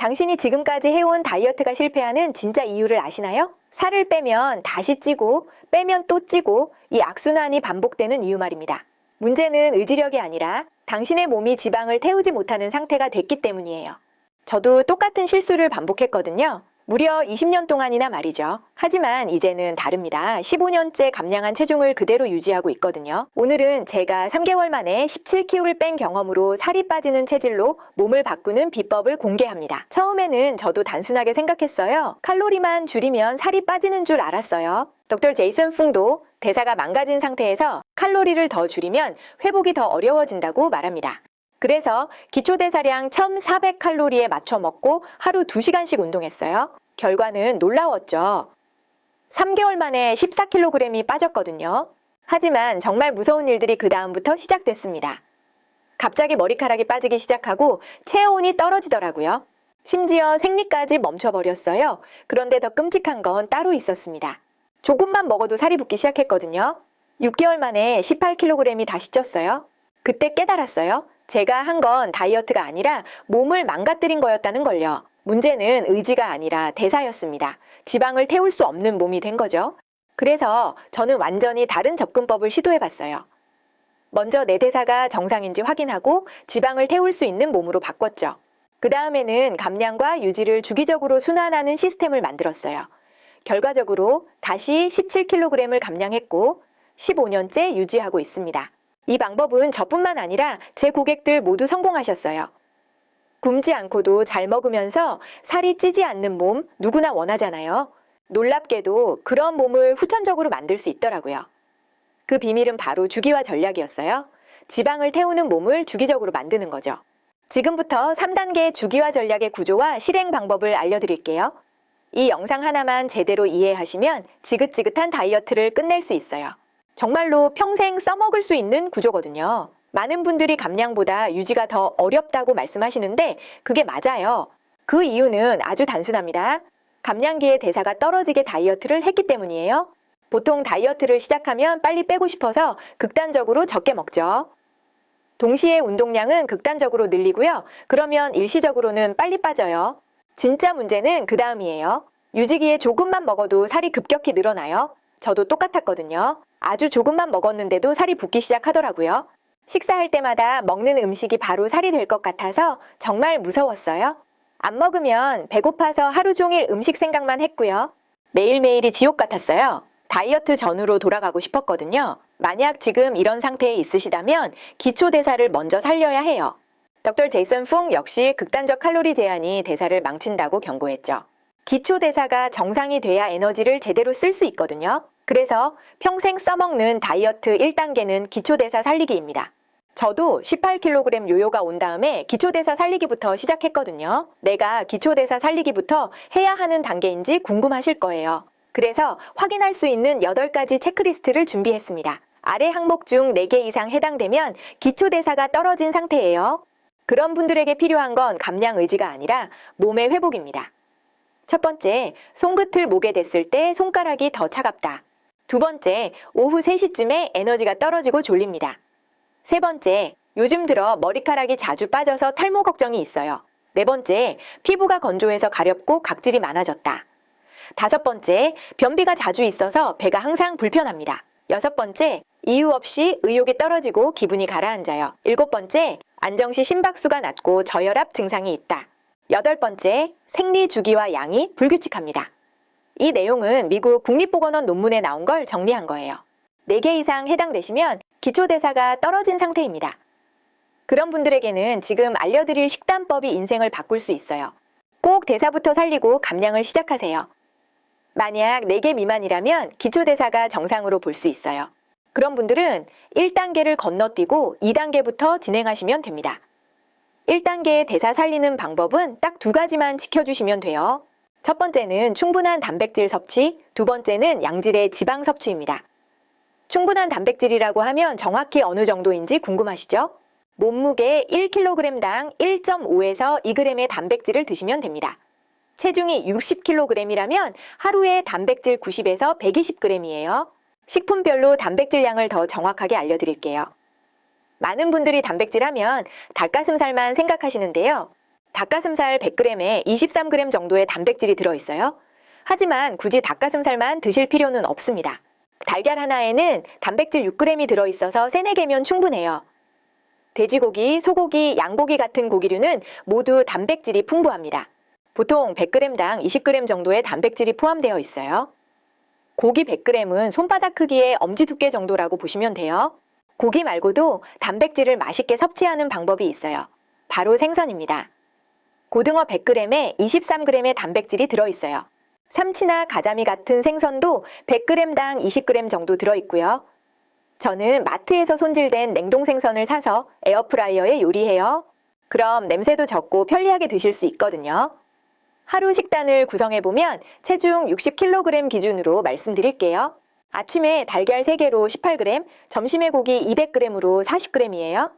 당신이 지금까지 해온 다이어트가 실패하는 진짜 이유를 아시나요? 살을 빼면 다시 찌고 빼면 또 찌고 이 악순환이 반복되는 이유 말입니다. 문제는 의지력이 아니라 당신의 몸이 지방을 태우지 못하는 상태가 됐기 때문이에요. 저도 똑같은 실수를 반복했거든요. 무려 20년 동안이나 말이죠. 하지만 이제는 다릅니다. 15년째 감량한 체중을 그대로 유지하고 있거든요. 오늘은 제가 3개월 만에 17kg를 뺀 경험으로 살이 빠지는 체질로 몸을 바꾸는 비법을 공개합니다. 처음에는 저도 단순하게 생각했어요. 칼로리만 줄이면 살이 빠지는 줄 알았어요. 덕터 제이슨 풍도 대사가 망가진 상태에서 칼로리를 더 줄이면 회복이 더 어려워진다고 말합니다. 그래서 기초대사량 1400칼로리에 맞춰 먹고 하루 2시간씩 운동했어요. 결과는 놀라웠죠. 3개월 만에 14kg이 빠졌거든요. 하지만 정말 무서운 일들이 그 다음부터 시작됐습니다. 갑자기 머리카락이 빠지기 시작하고 체온이 떨어지더라고요. 심지어 생리까지 멈춰버렸어요. 그런데 더 끔찍한 건 따로 있었습니다. 조금만 먹어도 살이 붙기 시작했거든요. 6개월 만에 18kg이 다시 쪘어요. 그때 깨달았어요. 제가 한 건 다이어트가 아니라 몸을 망가뜨린 거였다는 걸요. 문제는 의지가 아니라 대사였습니다. 지방을 태울 수 없는 몸이 된 거죠. 그래서 저는 완전히 다른 접근법을 시도해봤어요. 먼저 내 대사가 정상인지 확인하고 지방을 태울 수 있는 몸으로 바꿨죠. 그 다음에는 감량과 유지를 주기적으로 순환하는 시스템을 만들었어요. 결과적으로 다시 17kg을 감량했고 15년째 유지하고 있습니다. 이 방법은 저뿐만 아니라 제 고객들 모두 성공하셨어요. 굶지 않고도 잘 먹으면서 살이 찌지 않는 몸 누구나 원하잖아요. 놀랍게도 그런 몸을 후천적으로 만들 수 있더라고요. 그 비밀은 바로 주기화 전략이었어요. 지방을 태우는 몸을 주기적으로 만드는 거죠. 지금부터 3단계 주기화 전략의 구조와 실행 방법을 알려드릴게요. 이 영상 하나만 제대로 이해하시면 지긋지긋한 다이어트를 끝낼 수 있어요. 정말로 평생 써먹을 수 있는 구조거든요. 많은 분들이 감량보다 유지가 더 어렵다고 말씀하시는데 그게 맞아요. 그 이유는 아주 단순합니다. 감량기의 대사가 떨어지게 다이어트를 했기 때문이에요. 보통 다이어트를 시작하면 빨리 빼고 싶어서 극단적으로 적게 먹죠. 동시에 운동량은 극단적으로 늘리고요. 그러면 일시적으로는 빨리 빠져요. 진짜 문제는 그 다음이에요. 유지기에 조금만 먹어도 살이 급격히 늘어나요. 저도 똑같았거든요. 아주 조금만 먹었는데도 살이 붙기 시작하더라고요. 식사할 때마다 먹는 음식이 바로 살이 될 것 같아서 정말 무서웠어요. 안 먹으면 배고파서 하루 종일 음식 생각만 했고요. 매일매일이 지옥 같았어요. 다이어트 전으로 돌아가고 싶었거든요. 만약 지금 이런 상태에 있으시다면 기초대사를 먼저 살려야 해요. 덕터 제이슨 풍 역시 극단적 칼로리 제한이 대사를 망친다고 경고했죠. 기초대사가 정상이 돼야 에너지를 제대로 쓸 수 있거든요. 그래서 평생 써먹는 다이어트 1단계는 기초대사 살리기입니다. 저도 18kg 요요가 온 다음에 기초대사 살리기부터 시작했거든요. 내가 기초대사 살리기부터 해야 하는 단계인지 궁금하실 거예요. 그래서 확인할 수 있는 8가지 체크리스트를 준비했습니다. 아래 항목 중 4개 이상 해당되면 기초대사가 떨어진 상태예요. 그런 분들에게 필요한 건 감량 의지가 아니라 몸의 회복입니다. 첫 번째, 손끝을 목에 댔을 때 손가락이 더 차갑다. 두 번째, 오후 3시쯤에 에너지가 떨어지고 졸립니다. 세 번째, 요즘 들어 머리카락이 자주 빠져서 탈모 걱정이 있어요. 네 번째, 피부가 건조해서 가렵고 각질이 많아졌다. 다섯 번째, 변비가 자주 있어서 배가 항상 불편합니다. 여섯 번째, 이유 없이 의욕이 떨어지고 기분이 가라앉아요. 일곱 번째, 안정시 심박수가 낮고 저혈압 증상이 있다. 여덟 번째, 생리 주기와 양이 불규칙합니다. 이 내용은 미국 국립보건원 논문에 나온 걸 정리한 거예요. 4개 이상 해당되시면 기초대사가 떨어진 상태입니다. 그런 분들에게는 지금 알려드릴 식단법이 인생을 바꿀 수 있어요. 꼭 대사부터 살리고 감량을 시작하세요. 만약 4개 미만이라면 기초대사가 정상으로 볼 수 있어요. 그런 분들은 1단계를 건너뛰고 2단계부터 진행하시면 됩니다. 1단계의 대사 살리는 방법은 딱 2가지만 지켜주시면 돼요. 첫 번째는 충분한 단백질 섭취, 두 번째는 양질의 지방 섭취입니다. 충분한 단백질이라고 하면 정확히 어느 정도인지 궁금하시죠? 몸무게 1kg당 1.5에서 2g의 단백질을 드시면 됩니다. 체중이 60kg이라면 하루에 단백질 90에서 120g이에요. 식품별로 단백질량을 더 정확하게 알려드릴게요. 많은 분들이 단백질 하면 닭가슴살만 생각하시는데요. 닭가슴살 100g에 23g 정도의 단백질이 들어있어요. 하지만 굳이 닭가슴살만 드실 필요는 없습니다. 달걀 하나에는 단백질 6g이 들어있어서 3, 4개면 충분해요. 돼지고기, 소고기, 양고기 같은 고기류는 모두 단백질이 풍부합니다. 보통 100g당 20g 정도의 단백질이 포함되어 있어요. 고기 100g은 손바닥 크기의 엄지 두께 정도라고 보시면 돼요. 고기 말고도 단백질을 맛있게 섭취하는 방법이 있어요. 바로 생선입니다. 고등어 100g에 23g의 단백질이 들어있어요. 삼치나 가자미 같은 생선도 100g당 20g 정도 들어있고요. 저는 마트에서 손질된 냉동 생선을 사서 에어프라이어에 요리해요. 그럼 냄새도 적고 편리하게 드실 수 있거든요. 하루 식단을 구성해보면 체중 60kg 기준으로 말씀드릴게요. 아침에 달걀 3개로 18g, 점심에 고기 200g으로 40g이에요.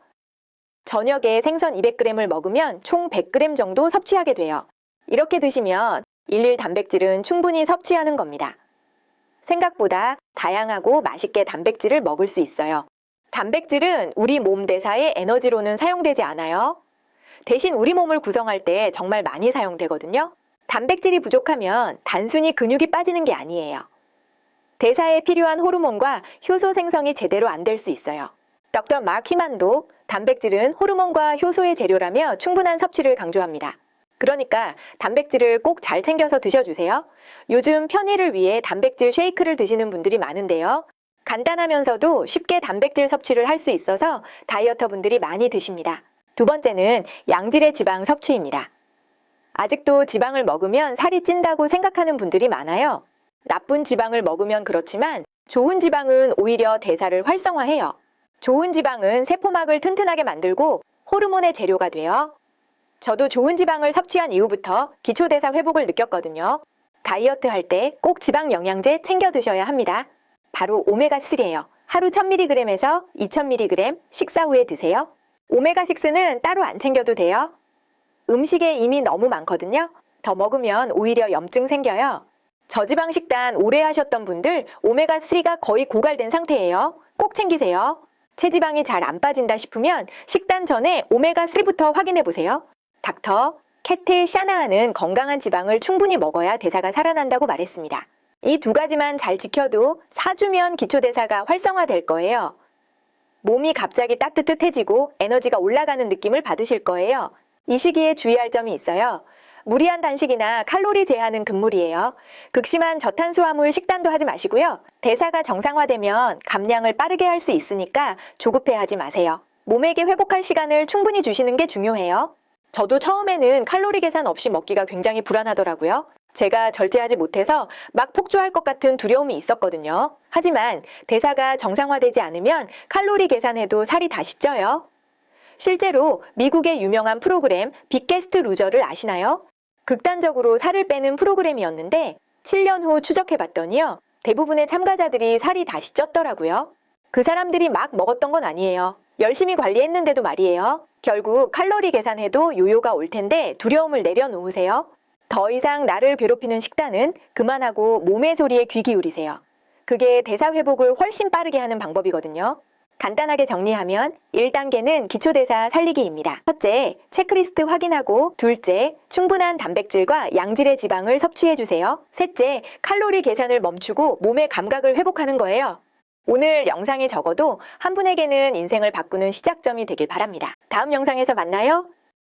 저녁에 생선 200g을 먹으면 총 100g 정도 섭취하게 돼요. 이렇게 드시면 일일 단백질은 충분히 섭취하는 겁니다. 생각보다 다양하고 맛있게 단백질을 먹을 수 있어요. 단백질은 우리 몸 대사의 에너지로는 사용되지 않아요. 대신 우리 몸을 구성할 때 정말 많이 사용되거든요. 단백질이 부족하면 단순히 근육이 빠지는 게 아니에요. 대사에 필요한 호르몬과 효소 생성이 제대로 안 될 수 있어요. 닥터 마크 히만도 단백질은 호르몬과 효소의 재료라며 충분한 섭취를 강조합니다. 그러니까 단백질을 꼭 잘 챙겨서 드셔주세요. 요즘 편의를 위해 단백질 쉐이크를 드시는 분들이 많은데요. 간단하면서도 쉽게 단백질 섭취를 할 수 있어서 다이어터 분들이 많이 드십니다. 두 번째는 양질의 지방 섭취입니다. 아직도 지방을 먹으면 살이 찐다고 생각하는 분들이 많아요. 나쁜 지방을 먹으면 그렇지만 좋은 지방은 오히려 대사를 활성화해요. 좋은 지방은 세포막을 튼튼하게 만들고 호르몬의 재료가 돼요. 저도 좋은 지방을 섭취한 이후부터 기초대사 회복을 느꼈거든요. 다이어트 할 때 꼭 지방 영양제 챙겨 드셔야 합니다. 바로 오메가3예요. 하루 1000mg에서 2000mg 식사 후에 드세요. 오메가6는 따로 안 챙겨도 돼요. 음식에 이미 너무 많거든요. 더 먹으면 오히려 염증 생겨요. 저지방 식단 오래 하셨던 분들 오메가3가 거의 고갈된 상태예요. 꼭 챙기세요. 체지방이 잘 안 빠진다 싶으면 식단 전에 오메가3부터 확인해 보세요. 닥터 캐테 샤나하는 건강한 지방을 충분히 먹어야 대사가 살아난다고 말했습니다. 이 두 가지만 잘 지켜도 4주면 기초대사가 활성화될 거예요. 몸이 갑자기 따뜻해지고 에너지가 올라가는 느낌을 받으실 거예요. 이 시기에 주의할 점이 있어요. 무리한 단식이나 칼로리 제한은 금물이에요. 극심한 저탄수화물 식단도 하지 마시고요. 대사가 정상화되면 감량을 빠르게 할 수 있으니까 조급해하지 마세요. 몸에게 회복할 시간을 충분히 주시는 게 중요해요. 저도 처음에는 칼로리 계산 없이 먹기가 굉장히 불안하더라고요. 제가 절제하지 못해서 막 폭주할 것 같은 두려움이 있었거든요. 하지만 대사가 정상화되지 않으면 칼로리 계산해도 살이 다시 쪄요. 실제로 미국의 유명한 프로그램 비게스트 루저를 아시나요? 극단적으로 살을 빼는 프로그램이었는데 7년 후 추적해봤더니요. 대부분의 참가자들이 살이 다시 쪘더라고요. 그 사람들이 막 먹었던 건 아니에요. 열심히 관리했는데도 말이에요. 결국 칼로리 계산해도 요요가 올 텐데 두려움을 내려놓으세요. 더 이상 나를 괴롭히는 식단은 그만하고 몸의 소리에 귀 기울이세요. 그게 대사 회복을 훨씬 빠르게 하는 방법이거든요. 간단하게 정리하면 1단계는 기초대사 살리기입니다. 첫째, 체크리스트 확인하고 둘째, 충분한 단백질과 양질의 지방을 섭취해주세요. 셋째, 칼로리 계산을 멈추고 몸의 감각을 회복하는 거예요. 오늘 영상이 적어도 한 분에게는 인생을 바꾸는 시작점이 되길 바랍니다. 다음 영상에서 만나요.